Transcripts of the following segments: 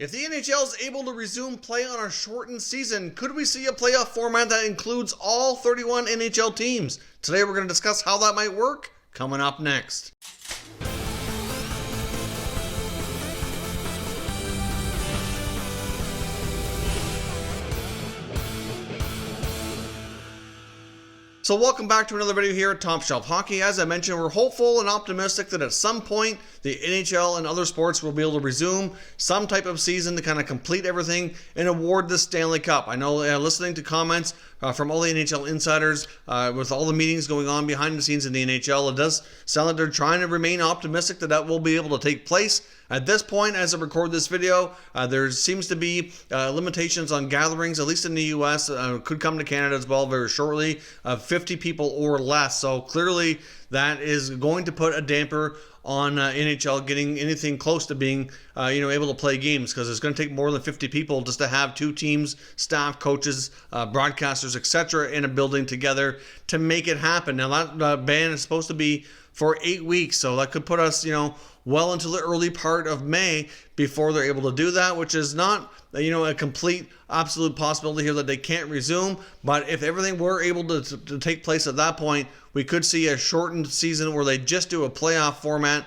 If the NHL is able to resume play on a shortened season, could we see a playoff format that includes all 31 NHL teams? Today we're going to discuss how that might work, coming up next. So welcome back to another video here at Top Shelf Hockey. As I mentioned, we're hopeful and optimistic that at some point the NHL and other sports will be able to resume some type of season to kind of complete everything and award the Stanley Cup. I know listening to comments from all the NHL insiders with all the meetings going on behind the scenes in the NHL, it does sound like they're trying to remain optimistic that that will be able to take place. At this point, as I record this video, there seems to be limitations on gatherings, at least in the U.S., could come to Canada as well very shortly, 50 people or less. So clearly that is going to put a damper on NHL getting anything close to being able to play games, because it's going to take more than 50 people just to have two teams, staff, coaches, broadcasters, etc. in a building together to make it happen. Now that ban is supposed to be for 8 weeks, so that could put us well into the early part of May before they're able to do that, which is not a complete absolute possibility here that they can't resume. But if everything were able to take place at that point, we could see a shortened season where they just do a playoff format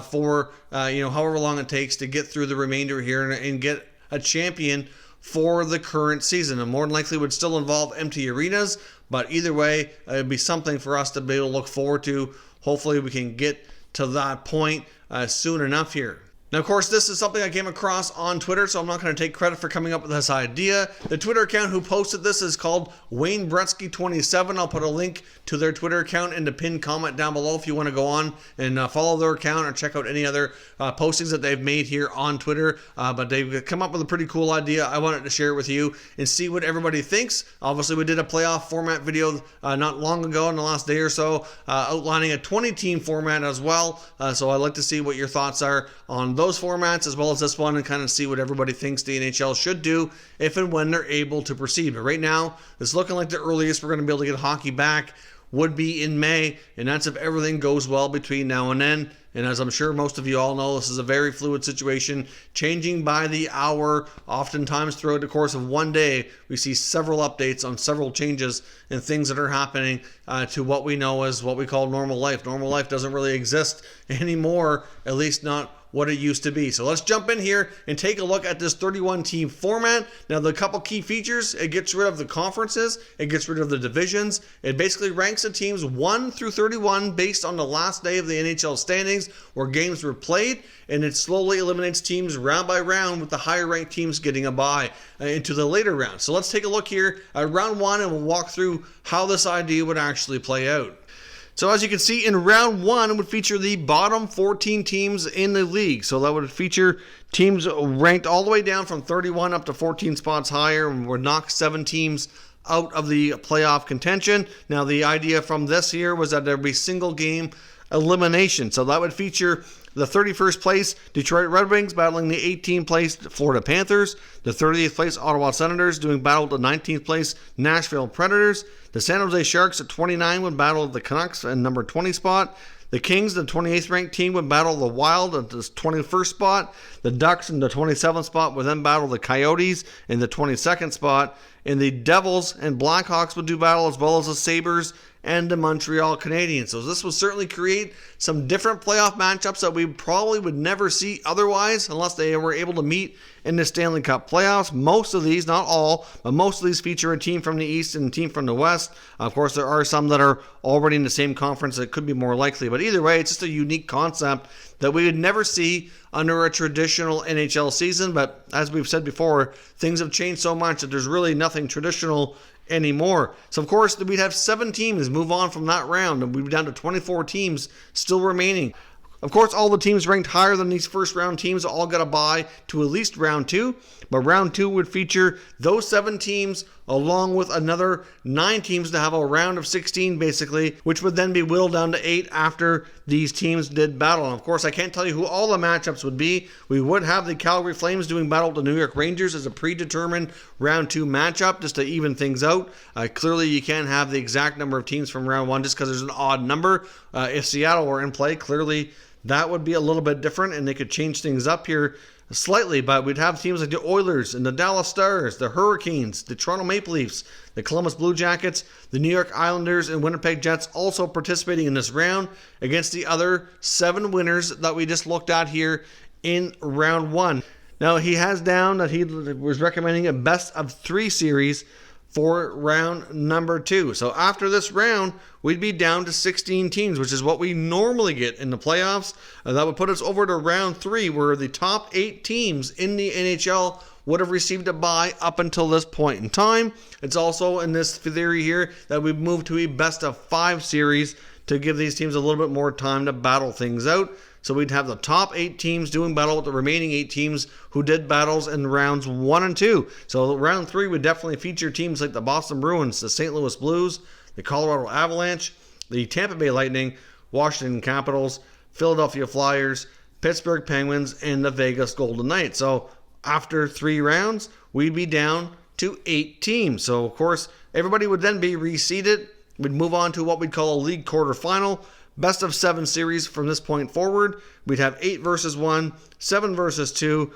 for however long it takes to get through the remainder here and get a champion for the current season. And more than likely would still involve empty arenas, but either way, it'd be something for us to be able to look forward to. Hopefully we can get to that point soon enough here. Now, of course, this is something I came across on Twitter, so I'm not going to take credit for coming up with this idea. The Twitter account who posted this is called Wayne Bretzky27. I'll put a link to their Twitter account in the pinned comment down below if you want to go on and follow their account or check out any other postings that they've made here on Twitter. But they've come up with a pretty cool idea. I wanted to share it with you and see what everybody thinks. Obviously, we did a playoff format video not long ago in the last day or so, outlining a 20-team format as well. So I'd like to see what your thoughts are on those formats as well as this one, and kind of see what everybody thinks the NHL should do if and when they're able to proceed. But right now, it's looking like the earliest we're going to be able to get hockey back would be in May, and that's if everything goes well between now and then. And as I'm sure most of you all know, this is a very fluid situation, changing by the hour. Oftentimes throughout the course of one day, we see several updates on several changes and things that are happening to what we know as what we call normal life. Normal life doesn't really exist anymore, at least not what it used to be. So let's jump in here and take a look at this 31-team format. Now, the couple key features: it gets rid of the conferences, it gets rid of the divisions, it basically ranks the teams 1 through 31 based on the last day of the NHL standings where games were played, and it slowly eliminates teams round by round, with the higher ranked teams getting a bye into the later rounds. So let's take a look here at round 1 and we'll walk through how this idea would actually play out. So as you can see, in round 1, it would feature the bottom 14 teams in the league. So that would feature teams ranked all the way down from 31 up to 14 spots higher, and would knock 7 teams out of the playoff contention. Now, the idea from this year was that there'd be single game elimination. So that would feature the 31st place Detroit Red Wings battling the 18th place Florida Panthers, the 30th place Ottawa Senators doing battle with the 19th place Nashville Predators, the San Jose Sharks at 29 would battle the Canucks in number 20 spot, the Kings, the 28th ranked team, would battle the Wild at the 21st spot, the Ducks in the 27th spot would then battle the Coyotes in the 22nd spot, and the Devils and Blackhawks would do battle, as well as the Sabres and the Montreal Canadiens. So this will certainly create some different playoff matchups that we probably would never see otherwise, unless they were able to meet in the Stanley Cup playoffs. Most of these, not all, but most of these feature a team from the East and a team from the West. Of course, there are some that are already in the same conference that could be more likely, but either way, it's just a unique concept that we would never see under a traditional NHL season. But as we've said before, things have changed so much that there's really nothing traditional anymore. So of course we'd have 7 teams move on from that round, and we'd be down to 24 teams still remaining. Of course, all the teams ranked higher than these first round teams all got a bye to at least round 2, but round 2 would feature those 7 teams along with another 9 teams to have a round of 16 basically, which would then be whittled down to 8 after these teams did battle. And of course, I can't tell you who all the matchups would be. We would have the Calgary Flames doing battle with the New York Rangers as a predetermined round 2 matchup just to even things out. Clearly, you can't have the exact number of teams from round 1 just because there's an odd number. If Seattle were in play, clearly that would be a little bit different, and they could change things up here slightly, but we'd have teams like the Oilers and the Dallas Stars, the Hurricanes, the Toronto Maple Leafs, the Columbus Blue Jackets, the New York Islanders, and Winnipeg Jets also participating in this round against the other 7 winners that we just looked at here in round 1. Now, he has down that he was recommending a best of 3 series for round number 2. So after this round, we'd be down to 16 teams, which is what we normally get in the playoffs. That would put us over to round 3, where the top 8 teams in the NHL would have received a bye up until this point in time. It's also in this theory here that we've moved to a best of 5 series to give these teams a little bit more time to battle things out. So we'd have the top 8 teams doing battle with the remaining 8 teams who did battles in rounds 1 and 2. So round 3 would definitely feature teams like the Boston Bruins, the St. Louis Blues, the Colorado Avalanche, the Tampa Bay Lightning, Washington Capitals, Philadelphia Flyers, Pittsburgh Penguins, and the Vegas Golden Knights. So after 3 rounds, we'd be down to 8 teams. So of course, everybody would then be reseeded. We'd move on to what we'd call a league quarterfinal. Best of 7 series from this point forward. We'd have 8 versus 1, 7 versus 2,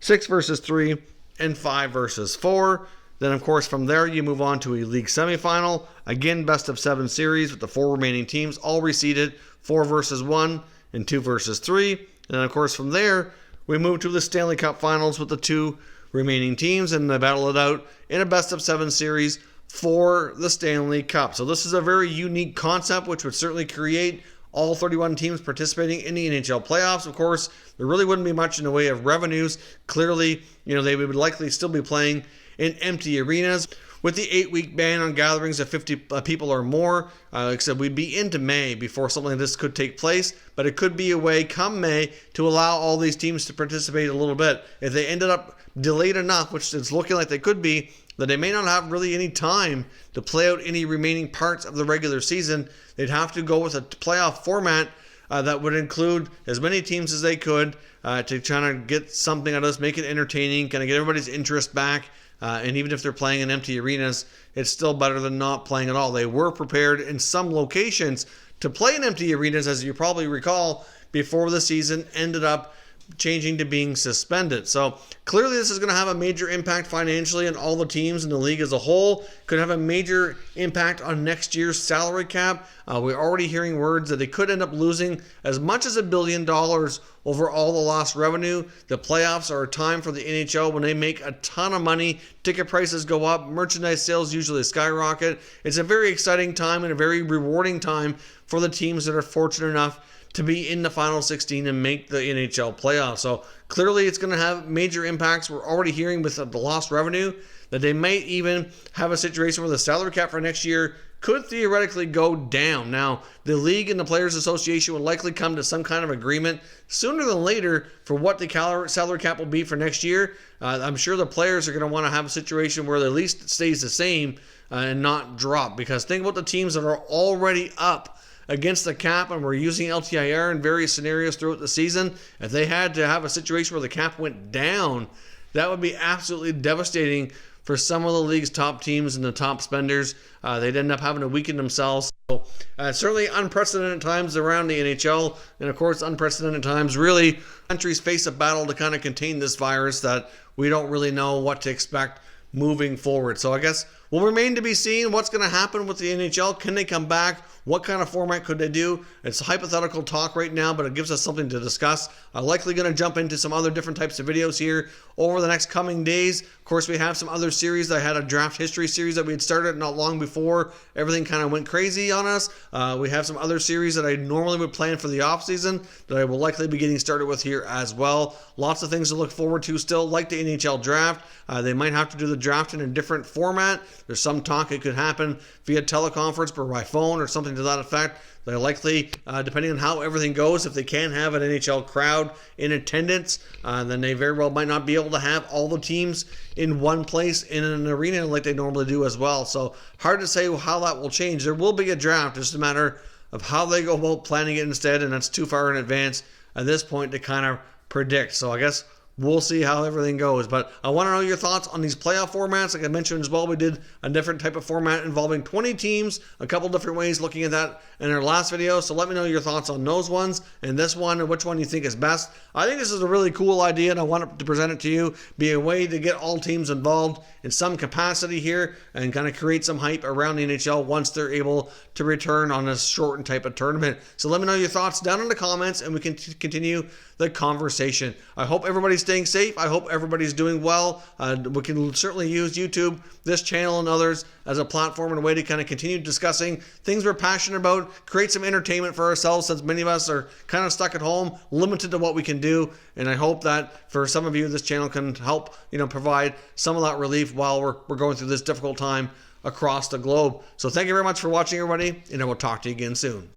6 versus 3, and 5 versus 4. Then, of course, from there, you move on to a league semifinal. Again, best of 7 series with the 4 remaining teams all reseeded, 4 versus 1 and 2 versus 3. And then, of course, from there, we move to the Stanley Cup Finals with the 2 remaining teams, and they battle it out in a best of 7 series for the Stanley Cup. So this is a very unique concept, which would certainly create all 31 teams participating in the NHL playoffs. Of course, there really wouldn't be much in the way of revenues. Clearly, they would likely still be playing in empty arenas. With the 8-week ban on gatherings of 50 people or more, except we'd be into May before something like this could take place, but it could be a way come May to allow all these teams to participate a little bit. If they ended up delayed enough, which it's looking like they could be, that they may not have really any time to play out any remaining parts of the regular season. They'd have to go with a playoff format that would include as many teams as they could to try to get something out of this, make it entertaining, kind of get everybody's interest back. And even if they're playing in empty arenas, it's still better than not playing at all. They were prepared in some locations to play in empty arenas, as you probably recall, before the season ended up changing to being suspended. So clearly this is going to have a major impact financially on all the teams in the league as a whole. Could have a major impact on next year's salary cap. We're already hearing words that they could end up losing as much as $1 billion over all the lost revenue. The playoffs are a time for the NHL when they make a ton of money. Ticket prices go up. Merchandise sales usually skyrocket. It's a very exciting time and a very rewarding time for the teams that are fortunate enough to be in the final 16 and make the NHL playoffs. So clearly it's going to have major impacts. We're already hearing with the lost revenue that they might even have a situation where the salary cap for next year could theoretically go down. Now, the league and the Players Association will likely come to some kind of agreement sooner than later for what the salary cap will be for next year. I'm sure the players are going to want to have a situation where at least it stays the same and not drop, because think about the teams that are already up against the cap, and we're using LTIR in various scenarios throughout the season. If they had to have a situation where the cap went down, that would be absolutely devastating for some of the league's top teams and the top spenders. They'd end up having to weaken themselves. So certainly unprecedented times around the NHL, and of course unprecedented times really countries face a battle to kind of contain this virus that we don't really know what to expect moving forward. So I guess will remain to be seen what's going to happen with the NHL. Can they come back? What kind of format could they do? It's hypothetical talk right now, but it gives us something to discuss. I'm likely going to jump into some other different types of videos here over the next coming days. Of course, we have some other series. I had a draft history series that we had started not long before everything kind of went crazy on us. We have some other series that I normally would plan for the off season that I will likely be getting started with here as well. Lots of things to look forward to still, like the NHL draft. They might have to do the draft in a different format. There's some talk it could happen via teleconference or by phone or something to that effect. They're likely, depending on how everything goes, if they can have an NHL crowd in attendance, then they very well might not be able to have all the teams in one place in an arena like they normally do as well. So hard to say how that will change. There will be a draft. It's just a matter of how they go about planning it instead, and that's too far in advance at this point to kind of predict. So I guess we'll see how everything goes. But I want to know your thoughts on these playoff formats. Like I mentioned as well, we did a different type of format involving 20 teams, a couple different ways looking at that in our last video. So let me know your thoughts on those ones and this one, and which one you think is best. I think this is a really cool idea, and I want to present it to you, be a way to get all teams involved in some capacity here and kind of create some hype around the NHL once they're able to return on this shortened type of tournament. So let me know your thoughts down in the comments, and we can continue the conversation. I hope everybody's staying safe. I hope everybody's doing well. We can certainly use YouTube, this channel, and others as a platform and a way to kind of continue discussing things we're passionate about, create some entertainment for ourselves, since many of us are kind of stuck at home, limited to what we can do. And I hope that for some of you, this channel can help, provide some of that relief while we're going through this difficult time across the globe. So thank you very much for watching, everybody, and I will talk to you again soon.